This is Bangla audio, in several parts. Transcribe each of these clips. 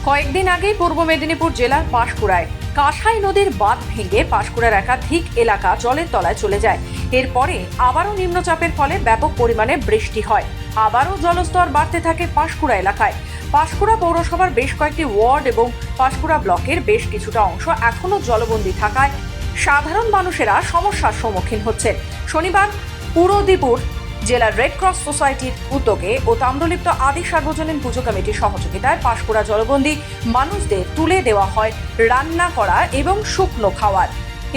কয়েকদিন আগেই পূর্ব মেদিনীপুর জেলার পাঁশকুড়ায় কাঁসাই নদীর বাঁধ ভেঙে পাঁশকুড়ার একাধিক এলাকা জলের তলায় চলে যায়। এরপরে আবারও নিম্নচাপের ফলে ব্যাপক পরিমাণে বৃষ্টি হয়। আবারও জলস্তর বাড়তে থাকে পাঁশকুড়া এলাকায়। পাঁশকুড়া পৌরসভার বেশ কয়েকটি ওয়ার্ড এবং পাঁশকুড়া ব্লকের বেশ কিছুটা অংশ এখনও জলবন্দী থাকায় সাধারণ মানুষেরা সমস্যার সম্মুখীন হচ্ছেন। শনিবার পুরোদিপুর জেলার রেড ক্রস সোসাইটির উদ্যোগে ও তাম্রলিপ্ত আদি সার্বজনীন পুজো কমিটির সহযোগিতায় পাঁশকুড়া জলবন্দী মানুষদের তুলে দেওয়া হয় রান্না করা এবং শুকনো খাওয়ার।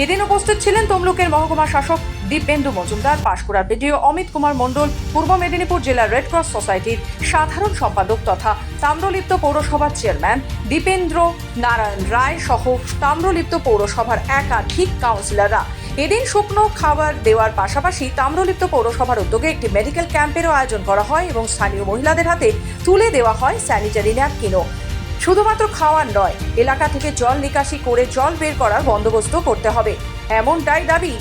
এদিন উপস্থিত ছিলেন তমলুকের মহকুমা শাসক দীপেন্দু মজুমদার, পাঁশকুড়ার বিডিও অমিত কুমার মণ্ডল, পূর্ব মেদিনীপুর জেলার রেড ক্রস সোসাইটির সাধারণ সম্পাদক তথা তাম্রলিপ্ত পৌরসভার চেয়ারম্যান দীপেন্দ্র নারায়ণ রায় সহ তাম্রলিপ্ত পৌরসভার একাধিক কাউন্সিলররা। এদিন শুকনো খাবার দেওয়ার পাশাপাশি তাম্রলিপ্ত পৌরসভার উদ্যোগে একটি মেডিকেল ক্যাম্পেরও আয়োজন করা হয় এবং স্থানীয় মহিলাদের হাতে তুলে দেওয়া হয় স্যানিটারি ন্যাপকিনও। শুধুমাত্র খাওয়ার নয়, এলাকা থেকে জল নিকাশি করে জল বের করার বন্দোবস্ত করতে হবে, এমনটাই দাবি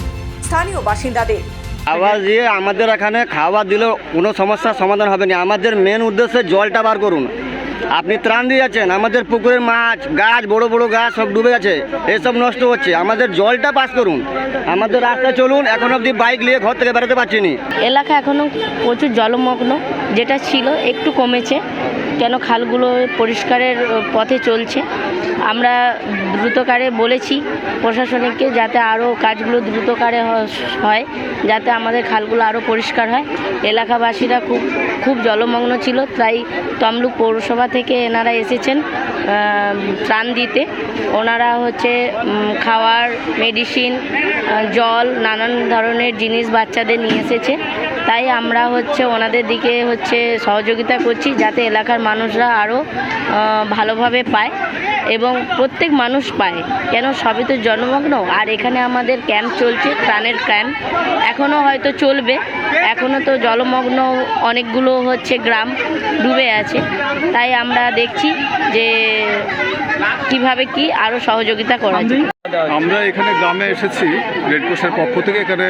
স্থানীয় বাসিন্দাদের। খাবার দিয়ে আমাদের এখানে খাবার দিলেও কোনো সমস্যার সমাধান হবে না। আমাদের মেন উদ্দেশ্যে জলটা বার করুন। আপনি ত্রাণ দিয়ে যাচ্ছেন, আমাদের পুকুরের মাছ গাছ বড় বড় গাছ সব ডুবে গেছে, এসব নষ্ট হচ্ছে। আমাদের জলটা পাস করুন, আমাদের রাস্তা চলুন। এখন অবধি বাইক নিয়ে ঘর থেকে বেরোতে পারছি না। এলাকা এখনও প্রচুর জলমগ্ন, যেটা ছিল একটু কমেছে, কেন খালগুলো পরিষ্কারের পথে চলছে। আমরা দ্রুতকারে বলেছি প্রশাসনিককে যাতে আরও কাজগুলো দ্রুতকারে হয়, যাতে আমাদের খালগুলো আরও পরিষ্কার হয়। এলাকাবাসীরা খুব জলমগ্ন ছিল, তাই তমলুক পৌরসভা থেকে এনারা এসেছেন ত্রাণ দিতে। ওনারা খাওয়ার, মেডিসিন, জল, নানান ধরনের জিনিস বাচ্চাদের নিয়ে এসেছে। তাই আমরা ওনাদের দিকে সহযোগিতা করছি, যাতে এলাকার মানুষরা আরও ভালোভাবে পায় এবং প্রত্যেক মানুষ পায়, কেন সবই তো জলমগ্ন। আর এখানে আমাদের ক্যাম্প চলছে, ত্রাণের ক্যাম্প এখনও হয়তো চলবে। এখনও তো জলমগ্ন অনেকগুলো গ্রাম ডুবে আছে। তাই আমরা দেখছি যে কিভাবে কি আরও সহযোগিতা করা যায়। আমরা এখানে গ্রামে এসেছি রেড ক্রসের পক্ষ থেকে। এখানে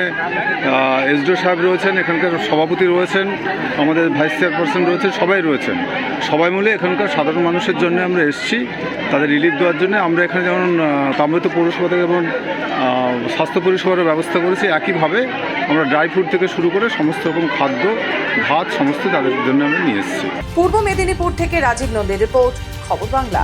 এসডিও সাহেব রয়েছেন, এখানকার সভাপতি রয়েছেন, আমাদের ভাইস চেয়ারপারসন রয়েছেন, সবাই রয়েছেন। সবাই মিলে এখানকার সাধারণ মানুষের জন্য আমরা এসেছি, তাদের রিলিফ দেওয়ার জন্য। আমরা এখানে যেমন তাম্রলিপ্ত পৌরসভা থেকে যেমন স্বাস্থ্য পরিষেবার ব্যবস্থা করেছি, একইভাবে আমরা ড্রাই ফ্রুট থেকে শুরু করে সমস্ত রকম খাদ্য, ভাত সমস্ত তাদের জন্য আমরা নিয়ে এসেছি। পূর্ব মেদিনীপুর থেকে রাজীব নন্দীর রিপোর্ট, খবর বাংলা।